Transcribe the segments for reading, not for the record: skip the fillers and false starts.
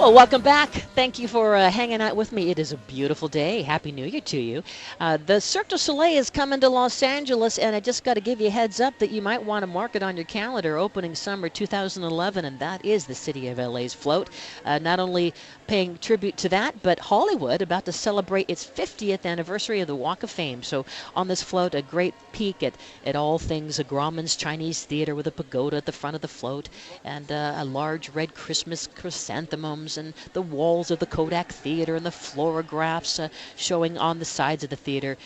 Well, welcome back. Thank you for hanging out with me. It is a beautiful day. Happy New Year to you. The Cirque du Soleil is coming to Los Angeles, and I just got to give you a heads up that you might want to mark it on your calendar, opening summer 2011, and that is the City of LA's float. Not only paying tribute to that, but Hollywood about to celebrate its 50th anniversary of the Walk of Fame. So on this float, a great peek at all things Grauman's Chinese Theater with a pagoda at the front of the float, and a large red Christmas chrysanthemums, and the walls of the Kodak Theater, and the fluorographs showing on the sides of the theater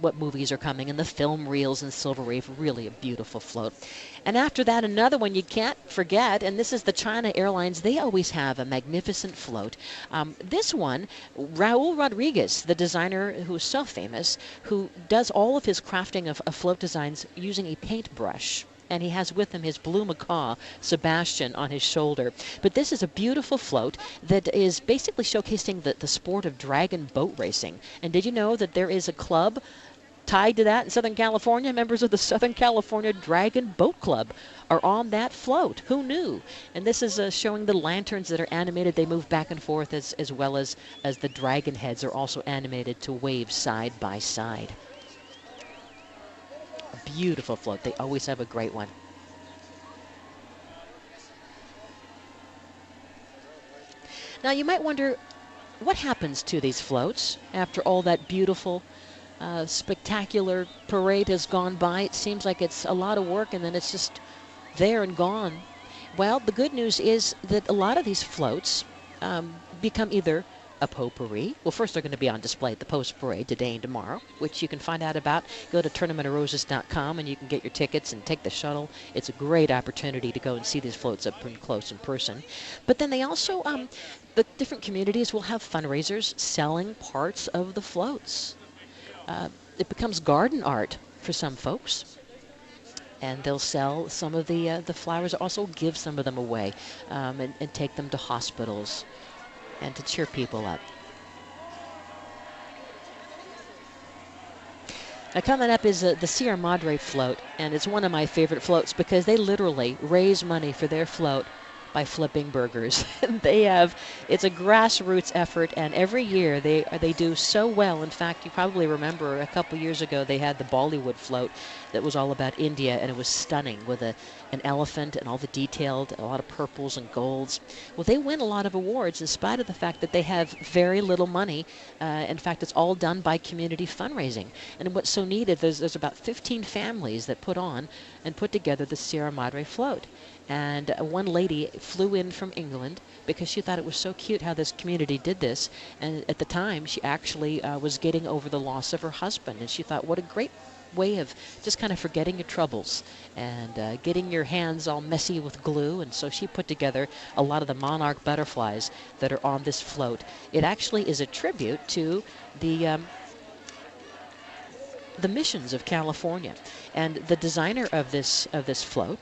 what movies are coming, and the film reels and silver wave. Really a beautiful float. And after that, another one you can't forget, and this is the China Airlines. They always have a magnificent float. This one, Raul Rodriguez, the designer who is so famous, who does all of his crafting of float designs using a paintbrush. And he has with him his blue macaw, Sebastian, on his shoulder. But this is a beautiful float that is basically showcasing the sport of dragon boat racing. And did you know that there is a club tied to that in Southern California? Members of the Southern California Dragon Boat Club are on that float. Who knew? And this is showing the lanterns that are animated. They move back and forth as well as the dragon heads are also animated to wave side by side. Beautiful float. They always have a great one. Now you might wonder what happens to these floats after all that beautiful, spectacular parade has gone by. It seems like it's a lot of work and then it's just there and gone. Well, the good news is that a lot of these floats become either a potpourri. Well, first they're going to be on display at the Post Parade today and tomorrow, which you can find out about. Go to tournamentofroses.com and you can get your tickets and take the shuttle. It's a great opportunity to go and see these floats up close in person. But then they also, the different communities will have fundraisers selling parts of the floats. It becomes garden art for some folks. And they'll sell some of the flowers, also give some of them away and take them to hospitals and to cheer people up. Now coming up is the Sierra Madre float, and it's one of my favorite floats because they literally raise money for their float by flipping burgers. It's a grassroots effort, and every year they do so well. In fact, you probably remember a couple years ago they had the Bollywood float that was all about India, and it was stunning with an elephant and all the detailed, a lot of purples and golds. Well, they win a lot of awards in spite of the fact that they have very little money. In fact, it's all done by community fundraising. And what's so neat is there's about 15 families that put together the Sierra Madre float. And one lady flew in from England because she thought it was so cute how this community did this. And at the time, she actually was getting over the loss of her husband. And she thought, what a great way of just kind of forgetting your troubles and getting your hands all messy with glue. And so she put together a lot of the monarch butterflies that are on this float. It actually is a tribute to the missions of California. And the designer of this float,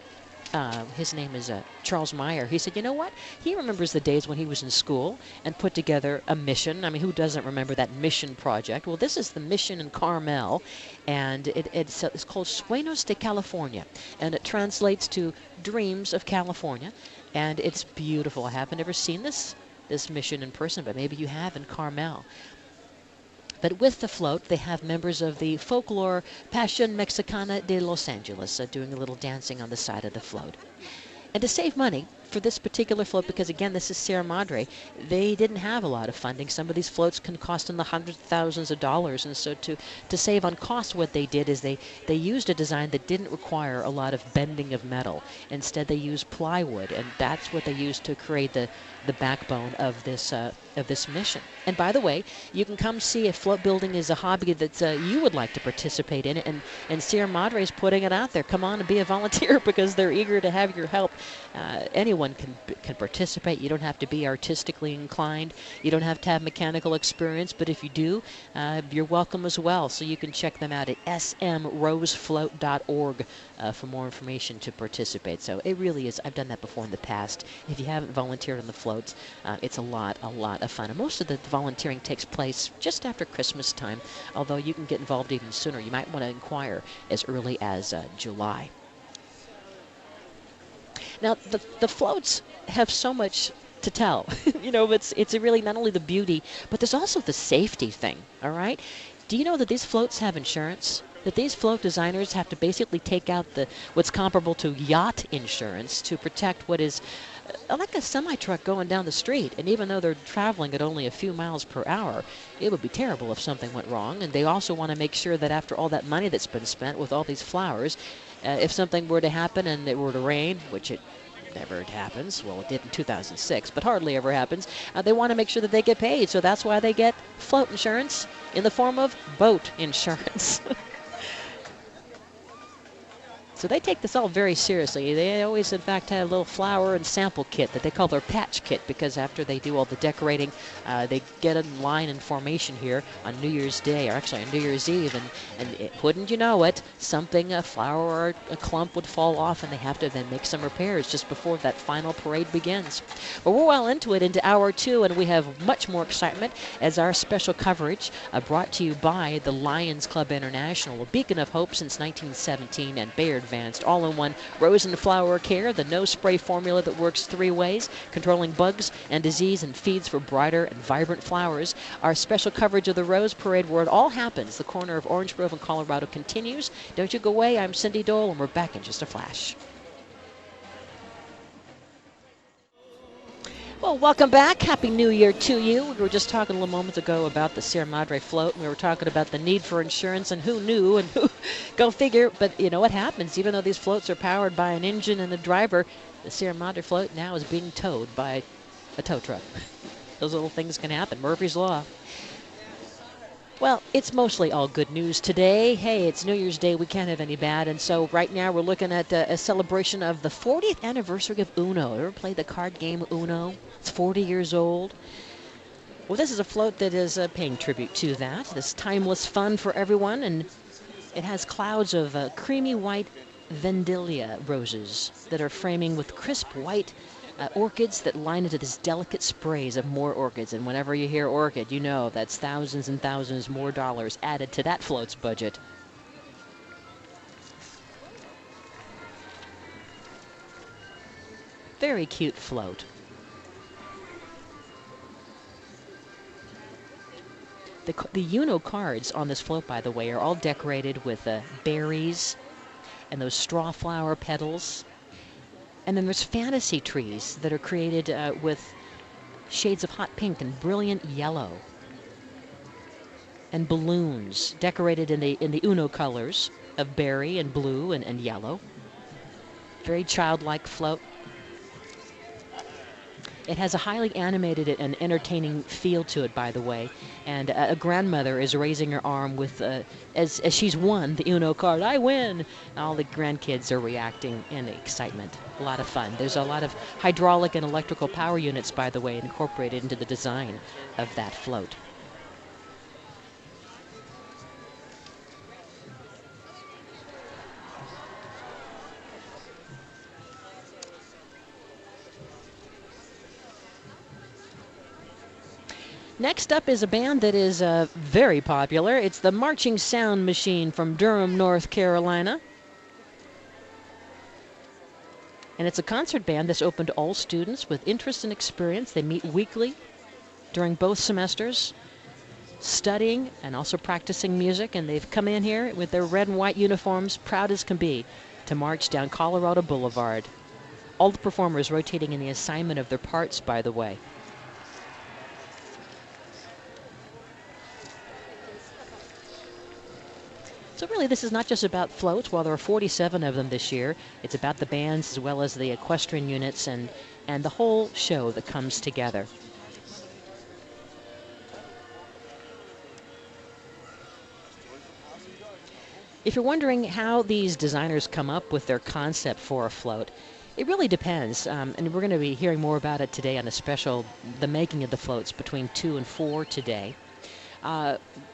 his name is Charles Meyer. He said, you know what? He remembers the days when he was in school and put together a mission. I mean, who doesn't remember that mission project? Well, this is the mission in Carmel, and it's called Sueños de California, and it translates to Dreams of California, and it's beautiful. I haven't ever seen this mission in person, but maybe you have in Carmel. But with the float, they have members of the Folklore Pasión Mexicana de Los Angeles doing a little dancing on the side of the float. And to save money for this particular float, because again, this is Sierra Madre, they didn't have a lot of funding. Some of these floats can cost in the hundreds of thousands of dollars. And so to save on cost, what they did is they used a design that didn't require a lot of bending of metal. Instead, they used plywood, and that's what they used to create the backbone of this mission. And by the way, you can come see if float building is a hobby that you would like to participate in, and Sierra Madre is putting it out there. Come on and be a volunteer because they're eager to have your help. Anyone can participate. You don't have to be artistically inclined. You don't have to have mechanical experience, but if you do, you're welcome as well. So you can check them out at smrosefloat.org for more information to participate. So it really is. I've done that before in the past. If you haven't volunteered on the floats, it's a lot of fun. And most of the volunteering takes place just after Christmas time, although you can get involved even sooner. You might want to inquire as early as July. Now, the floats have so much to tell. It's really not only the beauty, but there's also the safety thing, all right? Do you know that these floats have insurance? That these float designers have to basically take out what's comparable to yacht insurance to protect what is like a semi-truck going down the street. And even though they're traveling at only a few miles per hour, it would be terrible if something went wrong. And they also want to make sure that after all that money that's been spent with all these flowers, if something were to happen and it were to rain, which it never happens. Well, it did in 2006, but hardly ever happens. They want to make sure that they get paid, so that's why they get float insurance in the form of boat insurance. So they take this all very seriously. They always, in fact, have a little flower and sample kit that they call their patch kit, because after they do all the decorating, they get in line and formation here on New Year's Day, or actually on New Year's Eve, and wouldn't you know it, a flower or a clump would fall off, and they have to then make some repairs just before that final parade begins. But we're well into it, into hour two, and we have much more excitement as our special coverage brought to you by the Lions Club International, a beacon of hope since 1917, and Bayer Advanced all-in-one rose and flower care, the no-spray formula that works 3 ways, controlling bugs and disease and feeds for brighter and vibrant flowers. Our special coverage of the Rose Parade, where it all happens, the corner of Orange Grove in Colorado, continues. Don't you go away. I'm Cindy Dole, and we're back in just a flash. Well, welcome back. Happy New Year to you. We were just talking a little moment ago about the Sierra Madre float, and we were talking about the need for insurance and who knew and who, go figure. But you know what happens? Even though these floats are powered by an engine and a driver, the Sierra Madre float now is being towed by a tow truck. Those little things can happen. Murphy's Law. Well, it's mostly all good news today. Hey, it's New Year's Day. We can't have any bad. And so right now we're looking at a celebration of the 40th anniversary of Uno. Ever played the card game Uno? It's 40 years old. Well, this is a float that is paying tribute to that. This timeless fun for everyone. And it has clouds of creamy white Vendilia roses that are framing with crisp white orchids that line into this delicate sprays of more orchids. And whenever you hear orchid, you know that's thousands and thousands more dollars added to that float's budget. Very cute float. The Uno cards on this float, by the way, are all decorated with berries and those straw flower petals. And then there's fantasy trees that are created with shades of hot pink and brilliant yellow. And balloons decorated in the Uno colors of berry and blue and yellow. Very childlike float. It has a highly animated and entertaining feel to it, by the way. And a grandmother is raising her arm with, as she's won the Uno card. I win! And all the grandkids are reacting in excitement. A lot of fun. There's a lot of hydraulic and electrical power units, by the way, incorporated into the design of that float. Next up is a band that is very popular. It's the Marching Sound Machine from Durham, North Carolina. And it's a concert band that's open to all students with interest and experience. They meet weekly during both semesters, studying and also practicing music. And they've come in here with their red and white uniforms, proud as can be, to march down Colorado Boulevard. All the performers rotating in the assignment of their parts, by the way. So really, this is not just about floats. While there are 47 of them this year, it's about the bands as well as the equestrian units and the whole show that comes together. If you're wondering how these designers come up with their concept for a float, it really depends. And we're going to be hearing more about it today on a special, the making of the floats between 2 and 4 today.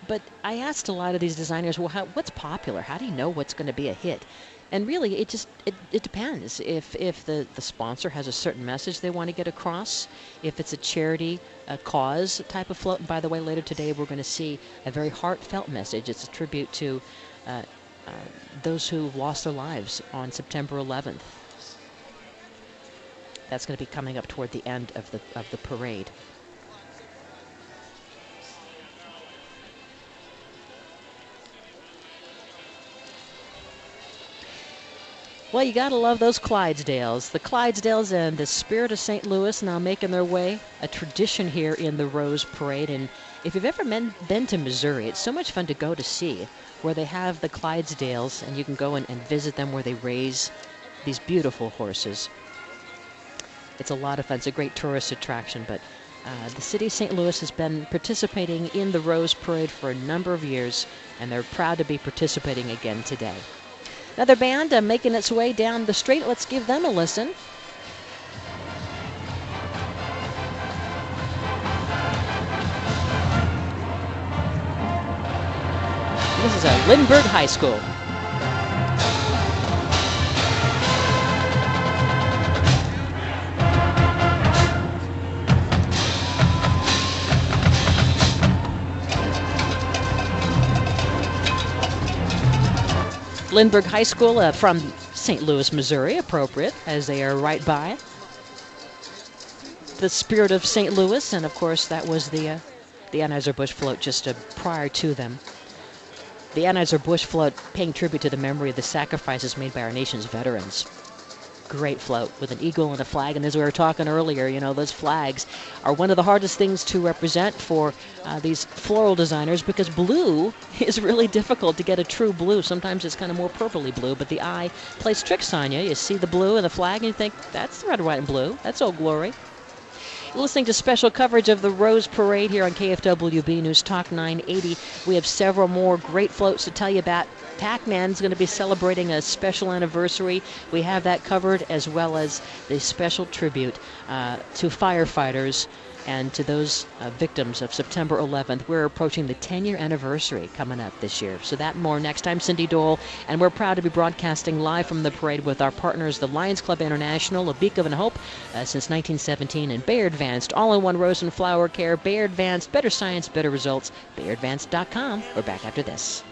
But I asked a lot of these designers, well, what's popular? How do you know what's going to be a hit? And really, it depends. If the sponsor has a certain message they want to get across, if it's a charity, a cause type of float. And by the way, later today we're going to see a very heartfelt message. It's a tribute to those who lost their lives on September 11th. That's going to be coming up toward the end of the parade. Well, you got to love those Clydesdales. The Clydesdales and the Spirit of St. Louis now making their way, a tradition here in the Rose Parade. And if you've ever been to Missouri, it's so much fun to go to see where they have the Clydesdales, and you can go and visit them where they raise these beautiful horses. It's a lot of fun. It's a great tourist attraction, but the city of St. Louis has been participating in the Rose Parade for a number of years, and they're proud to be participating again today. Another band making its way down the street. Let's give them a listen. This is Lindbergh High School. Lindbergh High School from St. Louis, Missouri, appropriate, as they are right by the Spirit of St. Louis, and of course that was the Anheuser-Busch float just prior to them. The Anheuser-Busch float paying tribute to the memory of the sacrifices made by our nation's veterans. Great float with an eagle and a flag, and as we were talking earlier, you know, those flags are one of the hardest things to represent for these floral designers, because blue is really difficult to get a true blue. Sometimes it's kind of more purpley blue, but the eye plays tricks on you. You see the blue and the flag and you think, that's red, white, and blue. That's Old Glory. You're listening to special coverage of the Rose Parade here on KFWB News Talk 980. We have several more great floats to tell you about. Pac-Man's going to be celebrating a special anniversary. We have that covered, as well as the special tribute to firefighters and to those victims of September 11th. We're approaching the 10-year anniversary coming up this year. So that and more next. I'm Cindy Dole, and we're proud to be broadcasting live from the parade with our partners, the Lions Club International, a beacon of hope since 1917, and Bayer Advanced, all-in-one rose and flower care. Bayer Advanced, better science, better results. BayerAdvanced.com. We're back after this.